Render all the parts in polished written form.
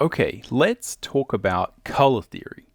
Okay, let's talk about color theory.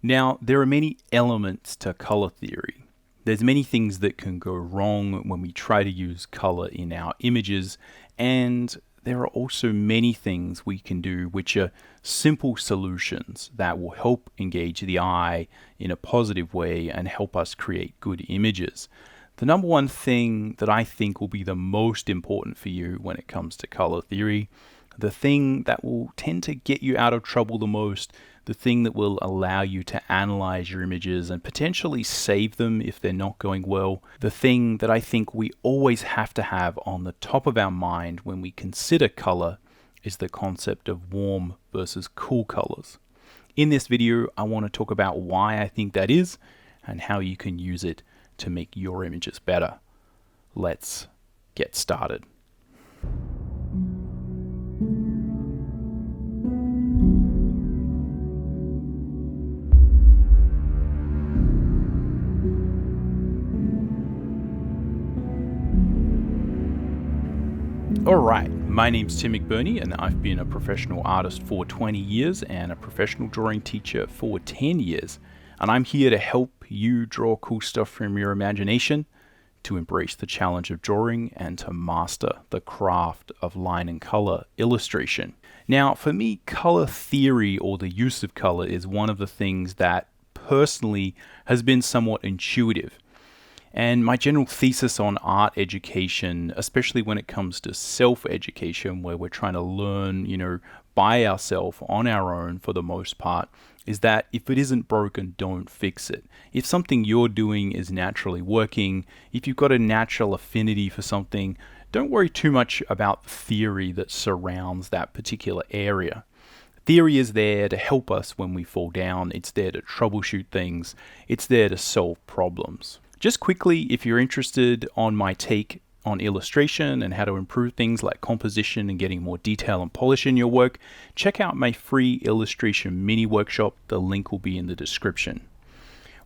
Now, there are many elements to color theory. There's many things that can go wrong when we try to use color in our images, and there are also many things we can do which are simple solutions that will help engage the eye in a positive way and help us create good images. The number one thing that I think will be the most important for you when it comes to color theory, the thing that will tend to get you out of trouble the most, the thing that will allow you to analyze your images and potentially save them if they're not going well, the thing that I think we always have to have on the top of our mind when we consider color is the concept of warm versus cool colors. In this video, I want to talk about why I think that is and how you can use it to make your images better. Let's get started. Alright, my name's Tim Mcburnie and I've been a professional artist for 20 years and a professional drawing teacher for 10 years. And I'm here to help you draw cool stuff from your imagination, to embrace the challenge of drawing, and to master the craft of line and color illustration. Now, for me, color theory, or the use of color, is one of the things that personally has been somewhat intuitive. And my general thesis on art education, especially when it comes to self-education, where we're trying to learn, by ourselves on our own for the most part, is that if it isn't broken, don't fix it. If something you're doing is naturally working, if you've got a natural affinity for something, don't worry too much about the theory that surrounds that particular area. Theory is there to help us when we fall down. It's there to troubleshoot things. It's there to solve problems. Just quickly, if you're interested on my take on illustration and how to improve things like composition and getting more detail and polish in your work, check out my free illustration mini workshop. The link will be in the description.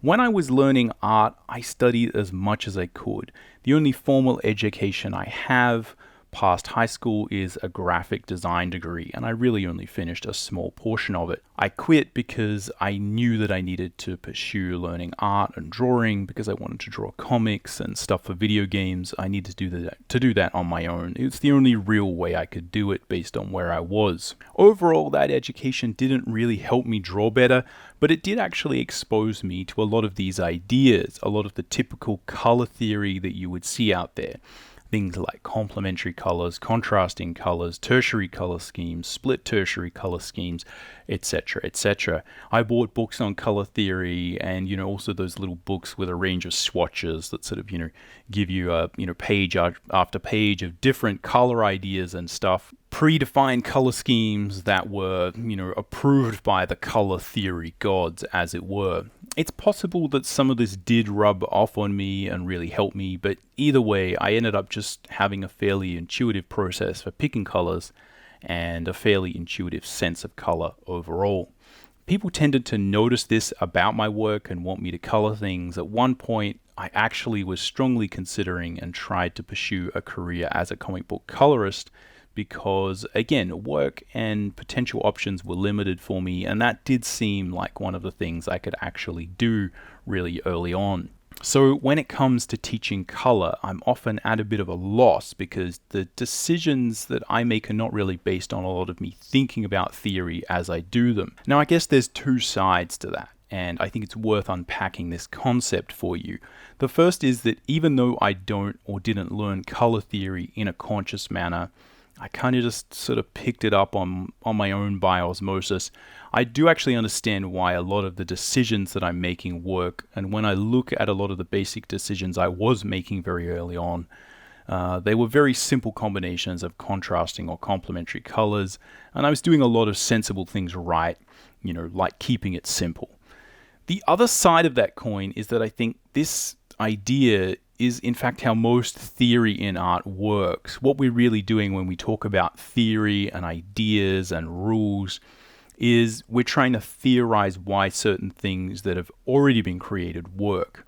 When I was learning art, I studied as much as I could. The only formal education I have past high school is a graphic design degree, and I really only finished a small portion of it. I quit because I knew that I needed to pursue learning art and drawing because I wanted to draw comics and stuff for video games. I needed to do that on my own. It's the only real way I could do it based on where I was. Overall, that education didn't really help me draw better, but it did actually expose me to a lot of these ideas, a lot of the typical color theory that you would see out there. Things like complementary colors, contrasting colors, tertiary color schemes, split tertiary color schemes, etc., etc. I bought books on color theory and, also those little books with a range of swatches that sort of, give you page after page of different color ideas and stuff. Predefined color schemes that were, approved by the color theory gods, as it were. It's possible that some of this did rub off on me and really help me, but either way, I ended up just having a fairly intuitive process for picking colors and a fairly intuitive sense of color overall. People tended to notice this about my work and want me to color things. At one point, I actually was strongly considering and tried to pursue a career as a comic book colorist because, again, work and potential options were limited for me, and that did seem like one of the things I could actually do really early on. So when it comes to teaching color, I'm often at a bit of a loss because the decisions that I make are not really based on a lot of me thinking about theory as I do them. Now, I guess there's two sides to that, and I think it's worth unpacking this concept for you. The first is that even though I don't or didn't learn color theory in a conscious manner, I kind of just sort of picked it up on my own by osmosis. I do actually understand why a lot of the decisions that I'm making work, and when I look at a lot of the basic decisions I was making very early on, they were very simple combinations of contrasting or complementary colors, and I was doing a lot of sensible things right, like keeping it simple. The other side of that coin is that I think this idea is in fact how most theory in art works. What we're really doing when we talk about theory and ideas and rules is we're trying to theorize why certain things that have already been created work.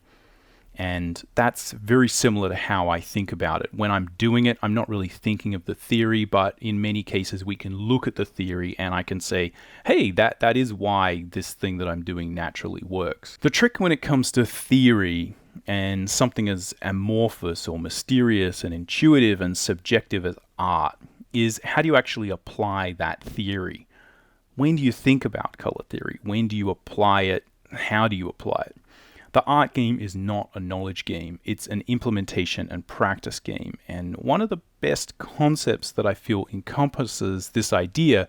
And that's very similar to how I think about it. When I'm doing it, I'm not really thinking of the theory, but in many cases we can look at the theory and I can say, hey, that is why this thing that I'm doing naturally works. The trick when it comes to theory and something as amorphous or mysterious and intuitive and subjective as art is how do you actually apply that theory? When do you think about color theory? When do you apply it? How do you apply it? The art game is not a knowledge game. It's an implementation and practice game. And one of the best concepts that I feel encompasses this idea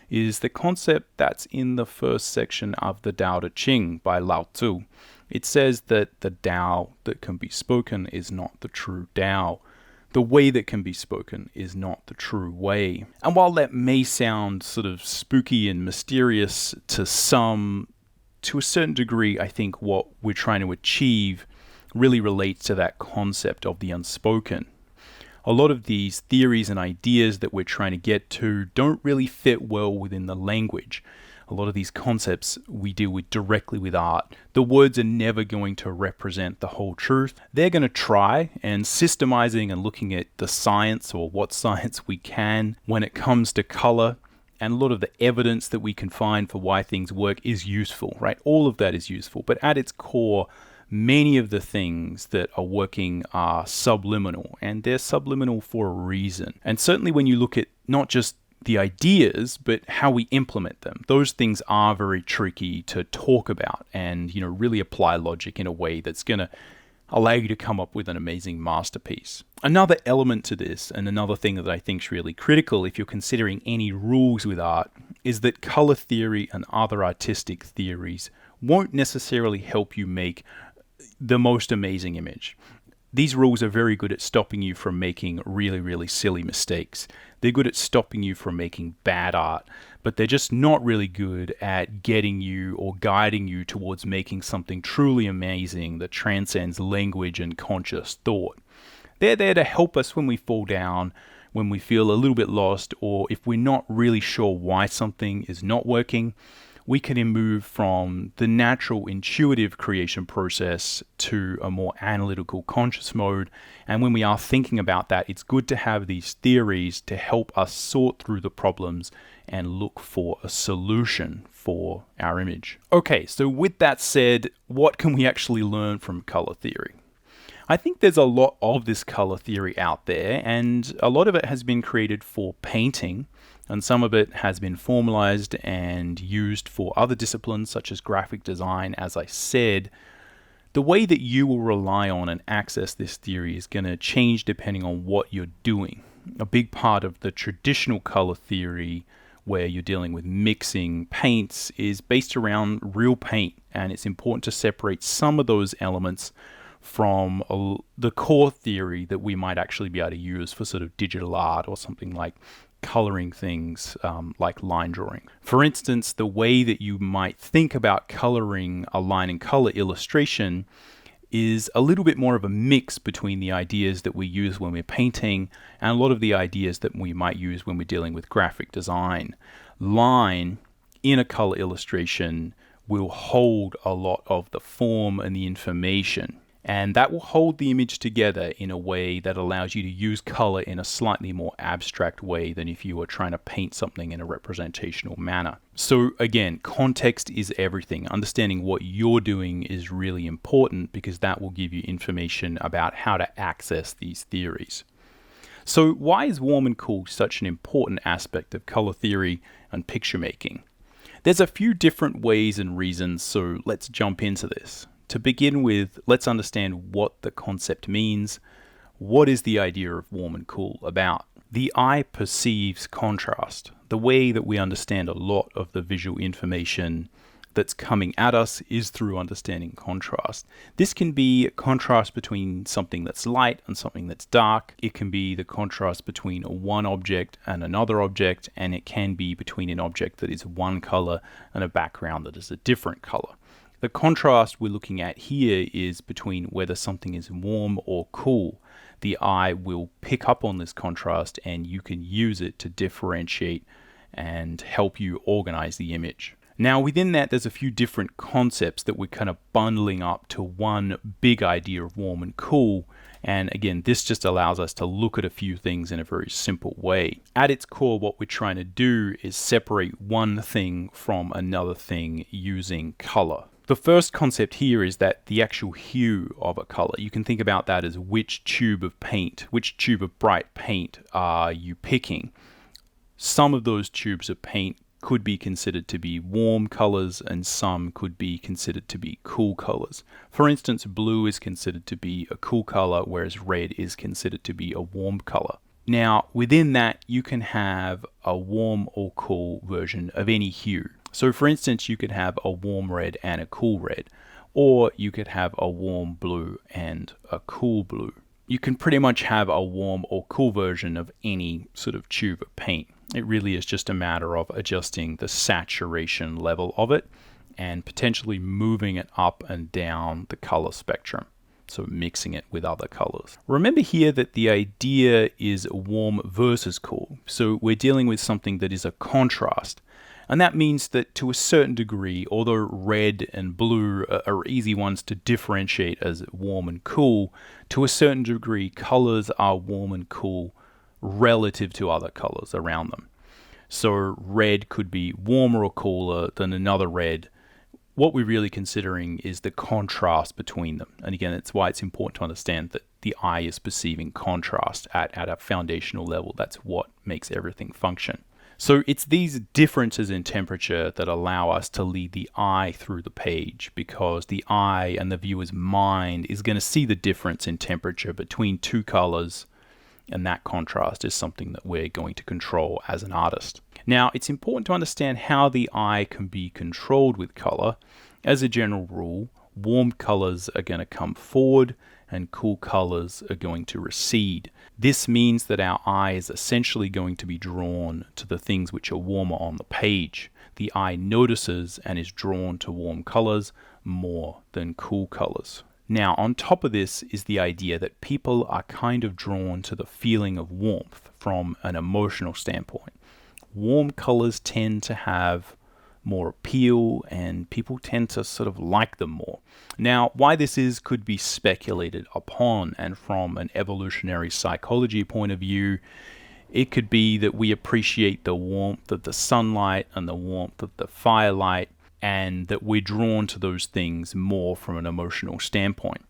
is the concept that's in the first section of the Tao Te Ching by Lao Tzu. It says that the Tao that can be spoken is not the true Tao. The way that can be spoken is not the true way. And while that may sound sort of spooky and mysterious to some, to a certain degree, I think what we're trying to achieve really relates to that concept of the unspoken. A lot of these theories and ideas that we're trying to get to don't really fit well within the language. A lot of these concepts we deal with directly with art. The words are never going to represent the whole truth. They're going to try, and systemizing and looking at the science or what science we can when it comes to color, and a lot of the evidence that we can find for why things work is useful, right? All of that is useful. But at its core, many of the things that are working are subliminal, and they're subliminal for a reason. And certainly when you look at not just the ideas, but how we implement them, those things are very tricky to talk about and, really apply logic in a way that's going to allow you to come up with an amazing masterpiece. Another element to this, and another thing that I think is really critical if you're considering any rules with art, is that color theory and other artistic theories won't necessarily help you make the most amazing image. These rules are very good at stopping you from making really, really silly mistakes. They're good at stopping you from making bad art, but they're just not really good at getting you or guiding you towards making something truly amazing that transcends language and conscious thought. They're there to help us when we fall down, when we feel a little bit lost, or if we're not really sure why something is not working. We can move from the natural intuitive creation process to a more analytical conscious mode. And when we are thinking about that, it's good to have these theories to help us sort through the problems and look for a solution for our image. Okay, so with that said, what can we actually learn from color theory? I think there's a lot of this color theory out there, and a lot of it has been created for painting, and some of it has been formalized and used for other disciplines such as graphic design. As I said, the way that you will rely on and access this theory is going to change depending on what you're doing. A big part of the traditional color theory, where you're dealing with mixing paints, is based around real paint, and it's important to separate some of those elements from the core theory that we might actually be able to use for sort of digital art or something like coloring things like line drawing. For instance, the way that you might think about coloring a line and color illustration is a little bit more of a mix between the ideas that we use when we're painting and a lot of the ideas that we might use when we're dealing with graphic design. Line in a color illustration will hold a lot of the form and the information. And that will hold the image together in a way that allows you to use color in a slightly more abstract way than if you were trying to paint something in a representational manner. So again, context is everything. Understanding what you're doing is really important because that will give you information about how to access these theories. So why is warm and cool such an important aspect of color theory and picture making? There's a few different ways and reasons, so let's jump into this. To begin with, let's understand what the concept means. What is the idea of warm and cool about? The eye perceives contrast. The way that we understand a lot of the visual information that's coming at us is through understanding contrast. This can be contrast between something that's light and something that's dark. It can be the contrast between one object and another object, and it can be between an object that is one color and a background that is a different color. The contrast we're looking at here is between whether something is warm or cool. The eye will pick up on this contrast and you can use it to differentiate and help you organize the image. Now, within that, there's a few different concepts that we're kind of bundling up to one big idea of warm and cool. And again, this just allows us to look at a few things in a very simple way. At its core, what we're trying to do is separate one thing from another thing using color. The first concept here is that the actual hue of a color, you can think about that as which tube of bright paint are you picking. Some of those tubes of paint could be considered to be warm colors and some could be considered to be cool colors. For instance, blue is considered to be a cool color, whereas red is considered to be a warm color. Now, within that, you can have a warm or cool version of any hue. So for instance, you could have a warm red and a cool red, or you could have a warm blue and a cool blue. You can pretty much have a warm or cool version of any sort of tube of paint. It really is just a matter of adjusting the saturation level of it and potentially moving it up and down the color spectrum. So mixing it with other colors. Remember here that the idea is warm versus cool. So we're dealing with something that is a contrast. And that means that to a certain degree, although red and blue are easy ones to differentiate as warm and cool, to a certain degree, colors are warm and cool relative to other colors around them. So red could be warmer or cooler than another red. What we're really considering is the contrast between them. And again, that's why it's important to understand that the eye is perceiving contrast at a foundational level. That's what makes everything function. So it's these differences in temperature that allow us to lead the eye through the page, because the eye and the viewer's mind is going to see the difference in temperature between two colors, and that contrast is something that we're going to control as an artist. Now, it's important to understand how the eye can be controlled with color. As a general rule, warm colors are going to come forward and cool colors are going to recede. This means that our eye is essentially going to be drawn to the things which are warmer on the page. The eye notices and is drawn to warm colors more than cool colors. Now, on top of this is the idea that people are kind of drawn to the feeling of warmth from an emotional standpoint. Warm colors tend to have more appeal and people tend to sort of like them more. Now, why this is could be speculated upon, and from an evolutionary psychology point of view, it could be that we appreciate the warmth of the sunlight and the warmth of the firelight, and that we're drawn to those things more from an emotional standpoint.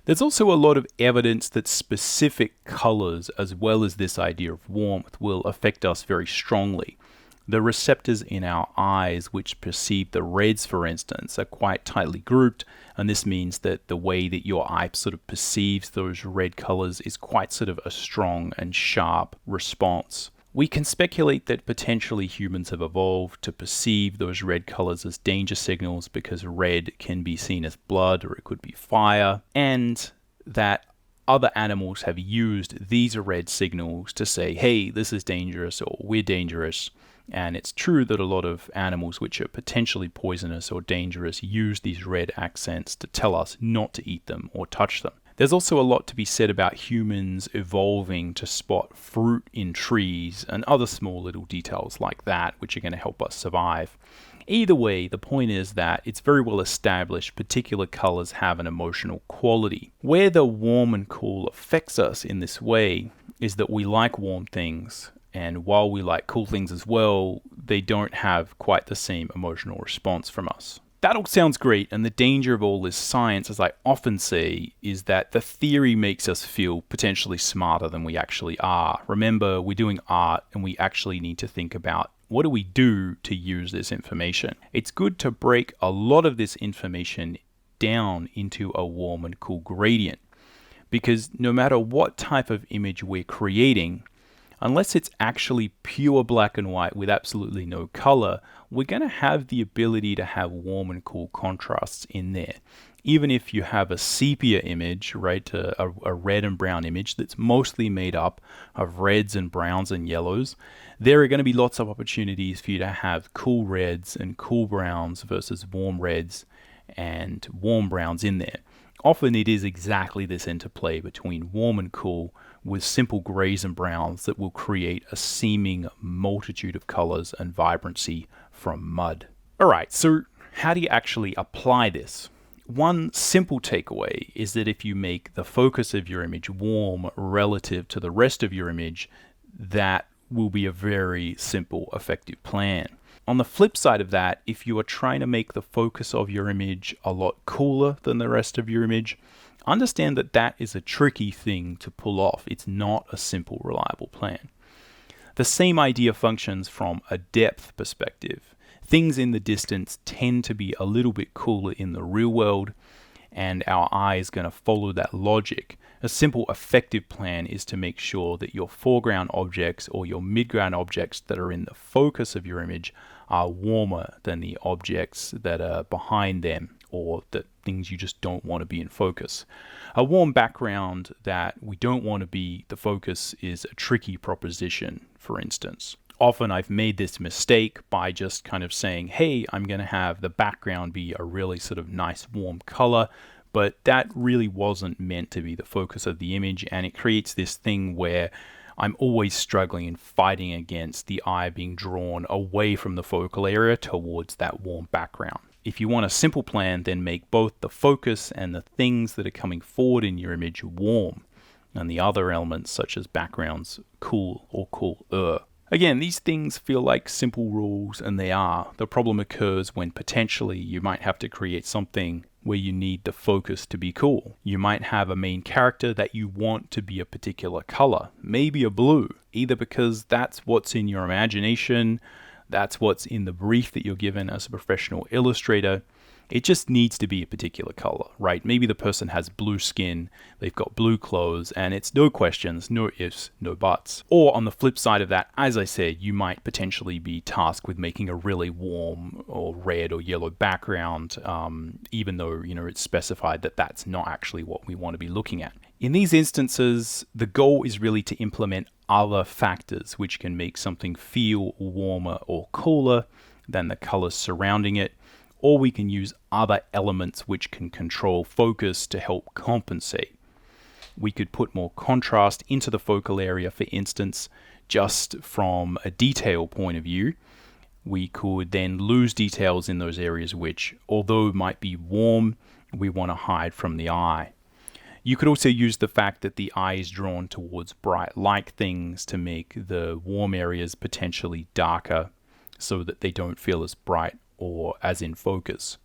There's also a lot of evidence that specific colors, as well as this idea of warmth, will affect us very strongly. The receptors in our eyes which perceive the reds, for instance, are quite tightly grouped, and this means that the way that your eye sort of perceives those red colors is quite sort of a strong and sharp response. We can speculate that potentially humans have evolved to perceive those red colors as danger signals, because red can be seen as blood or it could be fire, and that other animals have used these red signals to say, hey, this is dangerous or we're dangerous. And it's true that a lot of animals which are potentially poisonous or dangerous use these red accents to tell us not to eat them or touch them. There's also a lot to be said about humans evolving to spot fruit in trees and other small little details like that, which are going to help us survive. Either way, the point is that it's very well established particular colors have an emotional quality. Where the warm and cool affects us in this way is that we like warm things, and while we like cool things as well, they don't have quite the same emotional response from us. That all sounds great, and the danger of all this science, as I often say, is that the theory makes us feel potentially smarter than we actually are. Remember, we're doing art, and we actually need to think about what do we do to use this information. It's good to break a lot of this information down into a warm and cool gradient, because no matter what type of image we're creating, unless it's actually pure black and white with absolutely no color, we're going to have the ability to have warm and cool contrasts in there. Even if you have a sepia image, right, a red and brown image that's mostly made up of reds and browns and yellows, there are going to be lots of opportunities for you to have cool reds and cool browns versus warm reds and warm browns in there. Often it is exactly this interplay between warm and cool with simple grays and browns that will create a seeming multitude of colors and vibrancy from mud. Alright, so how do you actually apply this? One simple takeaway is that if you make the focus of your image warm relative to the rest of your image, that will be a very simple, effective plan. On the flip side of that, if you are trying to make the focus of your image a lot cooler than the rest of your image, understand that that is a tricky thing to pull off. It's not a simple, reliable plan. The same idea functions from a depth perspective. Things in the distance tend to be a little bit cooler in the real world, and our eye is going to follow that logic. A simple, effective plan is to make sure that your foreground objects or your midground objects that are in the focus of your image are warmer than the objects that are behind them, or the things you just don't want to be in focus. A warm background that we don't want to be the focus is a tricky proposition, for instance. Often I've made this mistake by just kind of saying, hey, I'm going to have the background be a really sort of nice warm color, but that really wasn't meant to be the focus of the image, and it creates this thing where I'm always struggling and fighting against the eye being drawn away from the focal area towards that warm background. If you want a simple plan, then make both the focus and the things that are coming forward in your image warm, and the other elements such as backgrounds cool or cooler. Again, these things feel like simple rules, and they are. The problem occurs when potentially you might have to create something where you need the focus to be cool. You might have a main character that you want to be a particular color, maybe a blue, either because that's what's in your imagination, that's what's in the brief that you're given as a professional illustrator. It just needs to be a particular color, right? Maybe the person has blue skin, they've got blue clothes, and it's no questions, no ifs, no buts. Or on the flip side of that, as I said, you might potentially be tasked with making a really warm or red or yellow background, even though, it's specified that that's not actually what we want to be looking at. In these instances, the goal is really to implement other factors which can make something feel warmer or cooler than the colors surrounding it. Or we can use other elements which can control focus to help compensate. We could put more contrast into the focal area, for instance, just from a detail point of view. We could then lose details in those areas which, although might be warm, we want to hide from the eye. You could also use the fact that the eye is drawn towards bright light things to make the warm areas potentially darker so that they don't feel as bright or as in focus.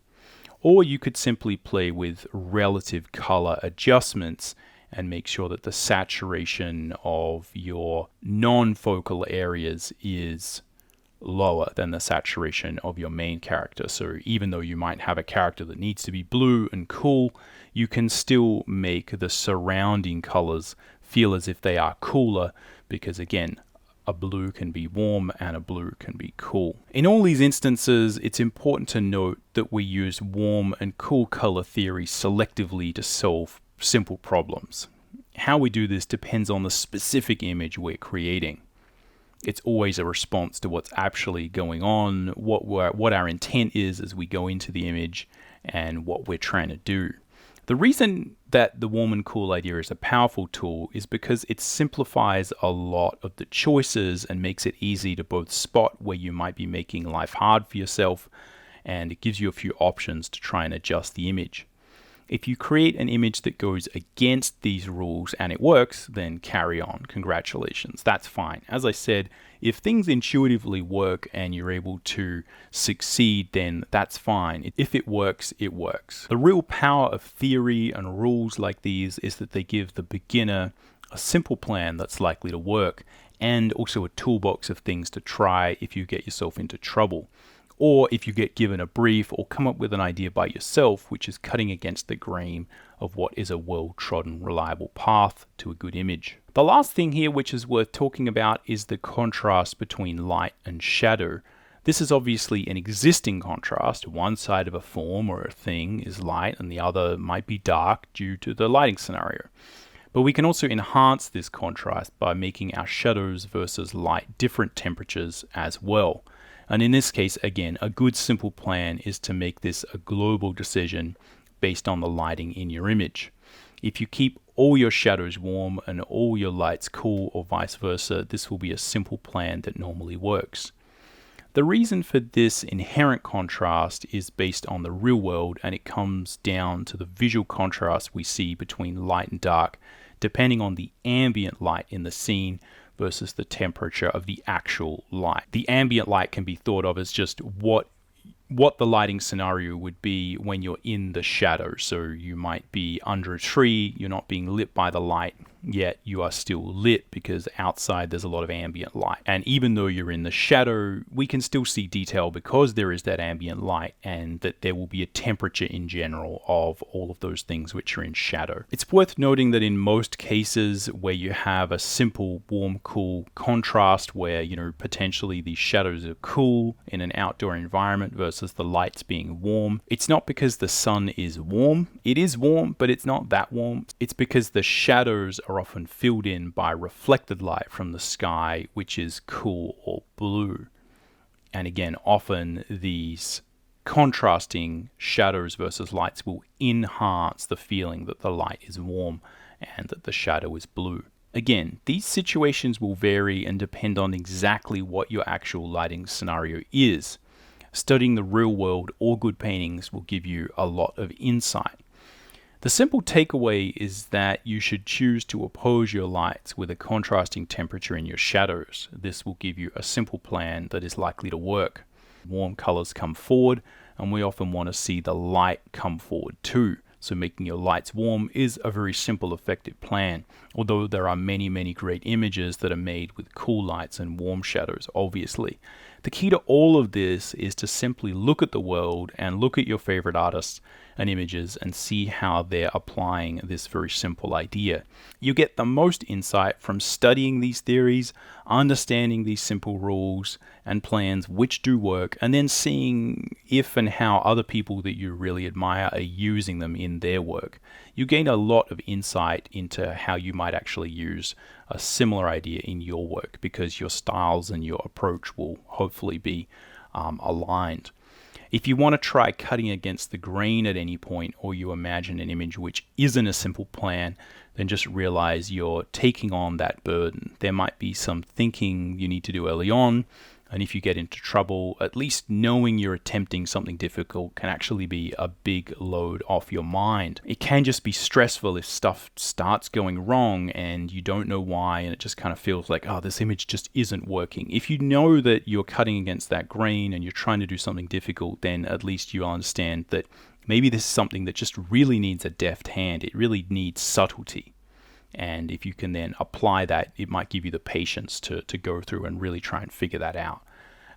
Or you could simply play with relative color adjustments and make sure that the saturation of your non-focal areas is lower than the saturation of your main character. So even though you might have a character that needs to be blue and cool, you can still make the surrounding colors feel as if they are cooler, because again, a blue can be warm and a blue can be cool. In all these instances, it's important to note that we use warm and cool color theory selectively to solve simple problems. How we do this depends on the specific image we're creating. It's always a response to what's actually going on, what our intent is as we go into the image, and what we're trying to do. The reason that the warm and cool idea is a powerful tool is because it simplifies a lot of the choices and makes it easy to both spot where you might be making life hard for yourself, and it gives you a few options to try and adjust the image. If you create an image that goes against these rules and it works, then carry on. Congratulations. That's fine. As I said, if things intuitively work and you're able to succeed, then that's fine. If it works, it works. The real power of theory and rules like these is that they give the beginner a simple plan that's likely to work, and also a toolbox of things to try if you get yourself into trouble. Or if you get given a brief or come up with an idea by yourself, which is cutting against the grain of what is a well-trodden, reliable path to a good image. The last thing here which is worth talking about is the contrast between light and shadow. This is obviously an existing contrast. One side of a form or a thing is light and the other might be dark due to the lighting scenario. But we can also enhance this contrast by making our shadows versus light different temperatures as well. And in this case, again, a good simple plan is to make this a global decision based on the lighting in your image. If you keep all your shadows warm and all your lights cool or vice versa, this will be a simple plan that normally works. The reason for this inherent contrast is based on the real world, and it comes down to the visual contrast we see between light and dark, depending on the ambient light in the scene versus the temperature of the actual light. The ambient light can be thought of as just what the lighting scenario would be when you're in the shadow. So you might be under a tree, you're not being lit by the light, yet you are still lit because outside there's a lot of ambient light. And even though you're in the shadow, we can still see detail because there is that ambient light, and that there will be a temperature in general of all of those things which are in shadow. It's worth noting that in most cases where you have a simple warm-cool contrast where, potentially the shadows are cool in an outdoor environment versus the lights being warm, it's not because the sun is warm. It is warm, but it's not that warm. It's because the shadows are often filled in by reflected light from the sky, which is cool or blue. And again, often these contrasting shadows versus lights will enhance the feeling that the light is warm and that the shadow is blue. Again, these situations will vary and depend on exactly what your actual lighting scenario is. Studying the real world or good paintings will give you a lot of insight. The simple takeaway is that you should choose to oppose your lights with a contrasting temperature in your shadows. This will give you a simple plan that is likely to work. Warm colors come forward, and we often want to see the light come forward too. So making your lights warm is a very simple, effective plan, although there are many, many great images that are made with cool lights and warm shadows, obviously. The key to all of this is to simply look at the world and look at your favorite artists and images and see how they're applying this very simple idea. You get the most insight from studying these theories, understanding these simple rules and plans which do work, and then seeing if and how other people that you really admire are using them in their work. You gain a lot of insight into how you might actually use a similar idea in your work, because your styles and your approach will hopefully be aligned. If you want to try cutting against the grain at any point, or you imagine an image which isn't a simple plan, then just realize you're taking on that burden. There might be some thinking you need to do early on, and if you get into trouble, at least knowing you're attempting something difficult can actually be a big load off your mind. It can just be stressful if stuff starts going wrong and you don't know why, and it just kind of feels like, oh, this image just isn't working. If you know that you're cutting against that grain and you're trying to do something difficult, then at least you'll understand that maybe this is something that just really needs a deft hand. It really needs subtlety. And if you can then apply that, it might give you the patience to go through and really try and figure that out,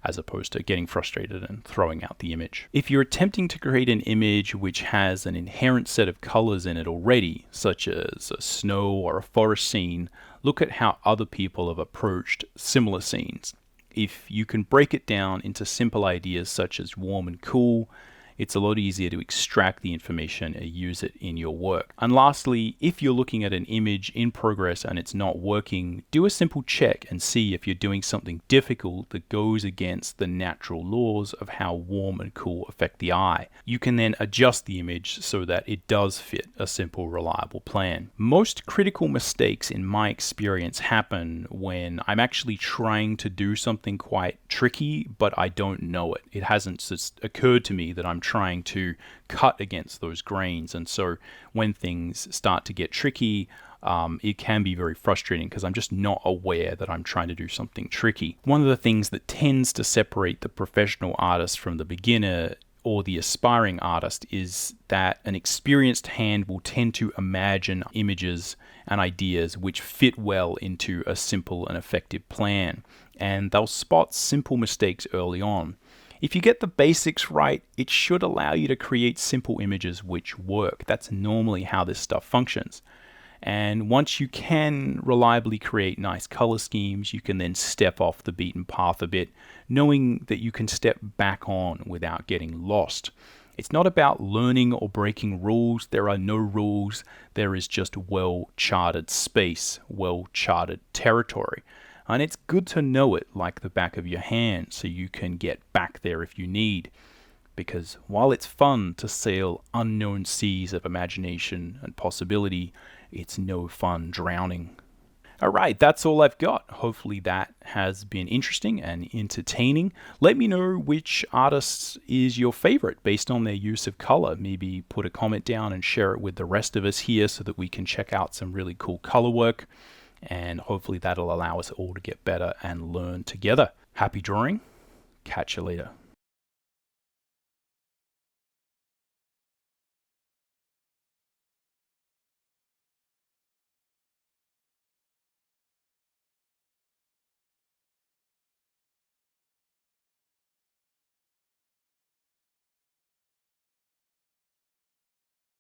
as opposed to getting frustrated and throwing out the image. If you're attempting to create an image which has an inherent set of colors in it already, such as a snow or a forest scene, look at how other people have approached similar scenes. If you can break it down into simple ideas such as warm and cool, it's a lot easier to extract the information and use it in your work. And lastly, if you're looking at an image in progress and it's not working, do a simple check and see if you're doing something difficult that goes against the natural laws of how warm and cool affect the eye. You can then adjust the image so that it does fit a simple, reliable plan. Most critical mistakes in my experience happen when I'm actually trying to do something quite tricky, but I don't know it. It hasn't just occurred to me that I'm trying to cut against those grains, and so when things start to get tricky, it can be very frustrating because I'm just not aware that I'm trying to do something tricky. One of the things that tends to separate the professional artist from the beginner or the aspiring artist is that an experienced hand will tend to imagine images and ideas which fit well into a simple and effective plan, and they'll spot simple mistakes early on. If you get the basics right, it should allow you to create simple images which work. That's normally how this stuff functions. And once you can reliably create nice color schemes, you can then step off the beaten path a bit, knowing that you can step back on without getting lost. It's not about learning or breaking rules. There are no rules. There is just well-charted space, well-charted territory. And it's good to know it like the back of your hand so you can get back there if you need. Because while it's fun to sail unknown seas of imagination and possibility, it's no fun drowning. All right, that's all I've got. Hopefully that has been interesting and entertaining. Let me know which artist is your favorite based on their use of color. Maybe put a comment down and share it with the rest of us here so that we can check out some really cool color work. And hopefully that'll allow us all to get better and learn together. Happy drawing. Catch you later.